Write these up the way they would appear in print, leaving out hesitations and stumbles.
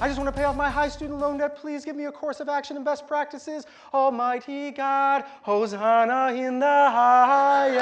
I just want to pay off my high student loan debt. Please give me a course of action and best practices. Almighty God, Hosanna in the highest.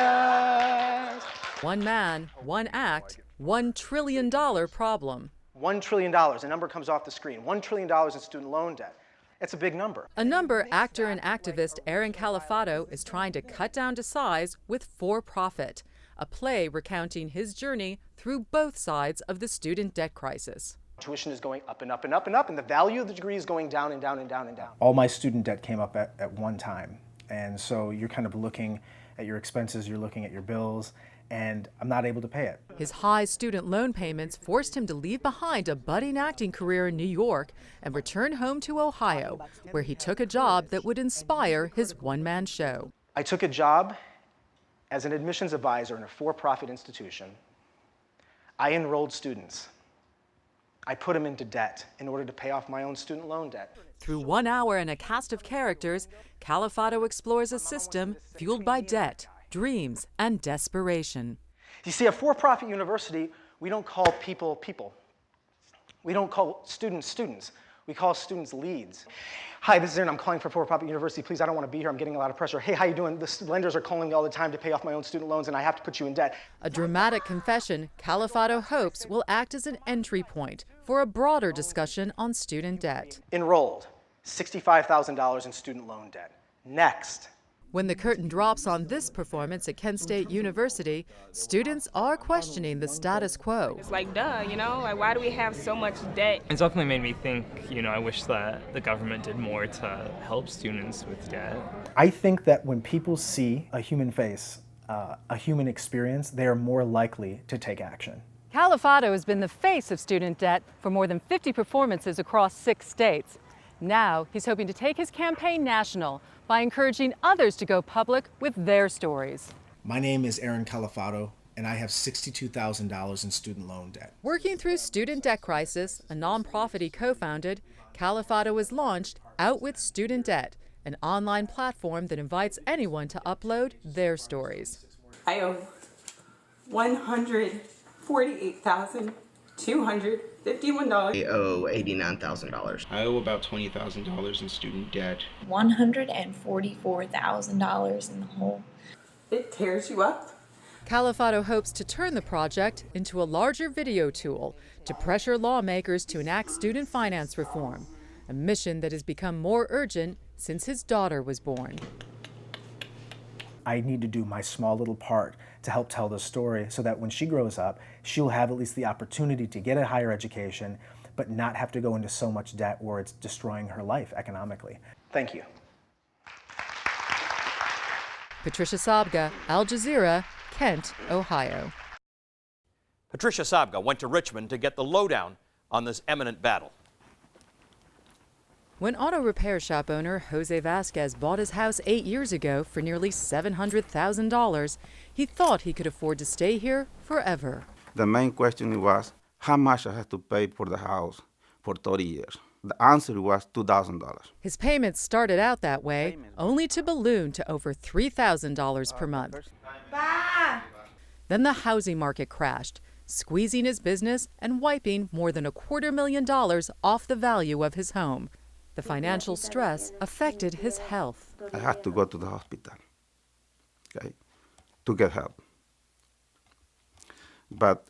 One man, one act, $1 trillion problem. $1 trillion, a number comes off the screen. $1 trillion in student loan debt. It's a big number. A number actor and activist Aaron Califato is trying to cut down to size with For Profit, a play recounting his journey through both sides of the student debt crisis. Tuition is going up and up and up and up, and the value of the degree is going down and down and down and down. All my student debt came up at one time, and so you're kind of looking at your expenses, you're looking at your bills, and I'm not able to pay it. His high student loan payments forced him to leave behind a budding acting career in New York and return home to Ohio, where he took a job that would inspire his one-man show. I took a job as an admissions advisor in a for-profit institution. I enrolled students. I put them into debt in order to pay off my own student loan debt. Through 1 hour and a cast of characters, Califato explores a system fueled by debt, dreams, and desperation. You see, at for-profit university, we don't call people people. We don't call students students. We call students leads. Hi, this is Aaron. I'm calling for for-profit university. Please, I don't want to be here. I'm getting a lot of pressure. Hey, how you doing? The lenders are calling me all the time to pay off my own student loans, and I have to put you in debt. A dramatic confession Califato hopes will act as an entry point for a broader discussion on student debt. Enrolled, $65,000 in student loan debt. Next. When the curtain drops on this performance at Kent State University, students are questioning the status quo. It's like, duh, you know, like, why do we have so much debt? It's definitely made me think, I wish that the government did more to help students with debt. I think that when people see a human face, a human experience, they are more likely to take action. Califato has been the face of student debt for more than 50 performances across 6 states. Now he's hoping to take his campaign national by encouraging others to go public with their stories. My name is Aaron Califato, and I have $62,000 in student loan debt. Working through Student Debt Crisis, a nonprofit he co-founded, Califato has launched Out With Student Debt, an online platform that invites anyone to upload their stories. I owe $148,251. I owe $89,000. I owe about $20,000 in student debt. $144,000 in the hole. It tears you up. Califato hopes to turn the project into a larger video tool to pressure lawmakers to enact student finance reform, a mission that has become more urgent since his daughter was born. I need to do my small little part to help tell the story so that when she grows up, she'll have at least the opportunity to get a higher education, but not have to go into so much debt where it's destroying her life economically. Thank you. Patricia Sabga, Al Jazeera, Kent, Ohio. Patricia Sabga went to Richmond to get the lowdown on this Eminent battle. When auto repair shop owner Jose Vasquez bought his house 8 years ago for nearly $700,000, he thought he could afford to stay here forever. The main question was how much I had to pay for the house for 30 years. The answer was $2,000. His payments started out that way, only to balloon to over $3,000 per month. Bye. Then the housing market crashed, squeezing his business and wiping more than $250,000 off the value of his home. The financial stress affected his health. I had to go to the hospital, okay, to get help. But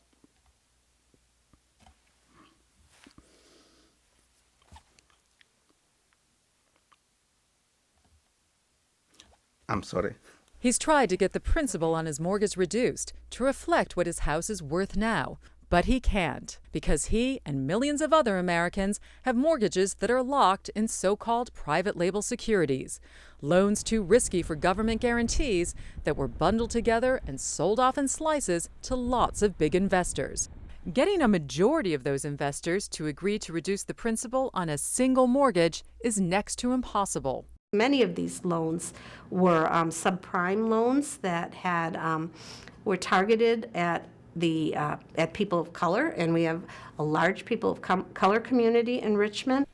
I'm sorry. He's tried to get the principal on his mortgage reduced to reflect what his house is worth now. But he can't, because he and millions of other Americans have mortgages that are locked in so-called private label securities, loans too risky for government guarantees that were bundled together and sold off in slices to lots of big investors. Getting a majority of those investors to agree to reduce the principal on a single mortgage is next to impossible. Many of these loans were subprime loans that were targeted at people of color, and we have a large people of color community in Richmond.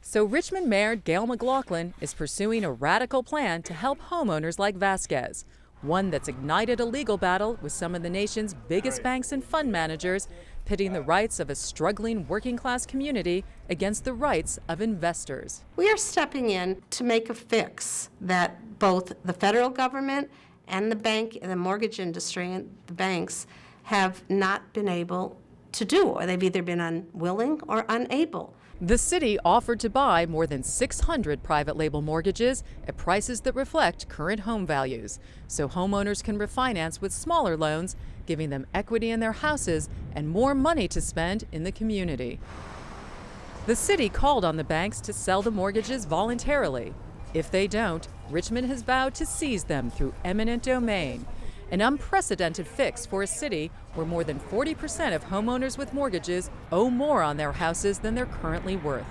So Richmond Mayor Gail McLaughlin is pursuing a radical plan to help homeowners like Vasquez, one that's ignited a legal battle with some of the nation's biggest banks and fund managers, pitting the rights of a struggling working-class community against the rights of investors. We are stepping in to make a fix that both the federal government and the bank and the mortgage industry and the banks have not been able to do, or they've either been unwilling or unable. The city offered to buy more than 600 private label mortgages at prices that reflect current home values, so homeowners can refinance with smaller loans, giving them equity in their houses and more money to spend in the community. The city called on the banks to sell the mortgages voluntarily. If they don't, Richmond has vowed to seize them through eminent domain, an unprecedented fix for a city where more than 40% of homeowners with mortgages owe more on their houses than they're currently worth.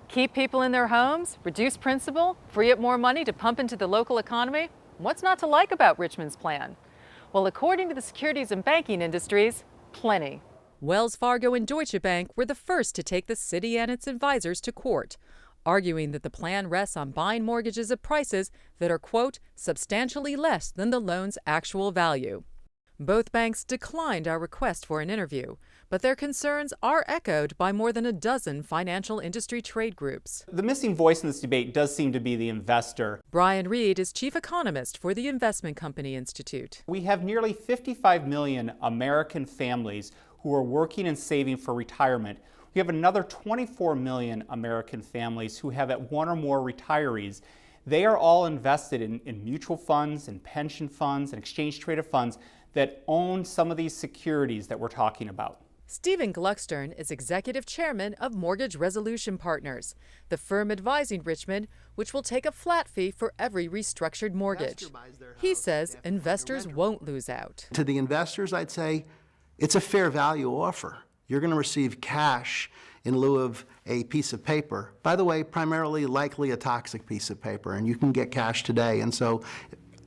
Keep people in their homes, reduce principal, free up more money to pump into the local economy? What's not to like about Richmond's plan? Well, according to the securities and banking industries, plenty. Wells Fargo and Deutsche Bank were the first to take the city and its advisors to court, arguing that the plan rests on buying mortgages at prices that are, quote, substantially less than the loan's actual value. Both banks declined our request for an interview, but their concerns are echoed by more than a dozen financial industry trade groups. The missing voice in this debate does seem to be the investor. Brian Reed is chief economist for the Investment Company Institute. We have nearly 55 million American families who are working and saving for retirement. We have another 24 million American families who have at one or more retirees. They are all invested in mutual funds and pension funds and exchange-traded funds that own some of these securities that we're talking about. Stephen Gluckstern is executive chairman of Mortgage Resolution Partners, the firm advising Richmond, which will take a flat fee for every restructured mortgage. He says investors won't lose out. To the investors, I'd say it's a fair value offer. You're going to receive cash in lieu of a piece of paper. By the way, primarily likely a toxic piece of paper, and you can get cash today. And so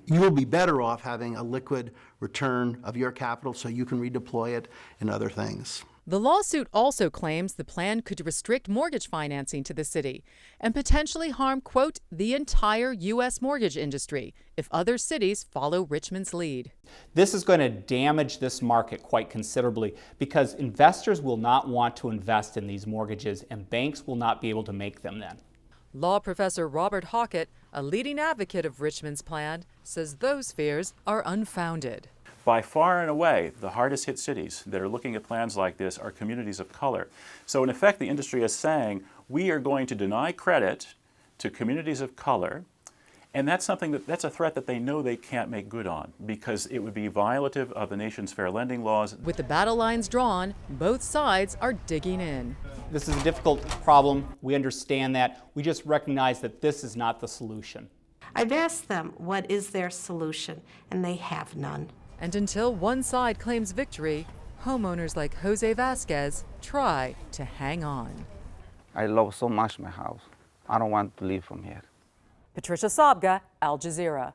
you'll be better off having a liquid return of your capital so you can redeploy it in other things. The lawsuit also claims the plan could restrict mortgage financing to the city and potentially harm, quote, the entire U.S. mortgage industry if other cities follow Richmond's lead. This is going to damage this market quite considerably because investors will not want to invest in these mortgages and banks will not be able to make them then. Law professor Robert Hockett, a leading advocate of Richmond's plan, says those fears are unfounded. By far and away, the hardest hit cities that are looking at plans like this are communities of color. So in effect, the industry is saying, we are going to deny credit to communities of color, and that's a threat that they know they can't make good on because it would be violative of the nation's fair lending laws. With the battle lines drawn, both sides are digging in. This is a difficult problem. We understand that. We just recognize that this is not the solution. I've asked them what is their solution, and they have none. And until one side claims victory, homeowners like Jose Vasquez try to hang on. I love so much my house. I don't want to leave from here. Patricia Sabga, Al Jazeera.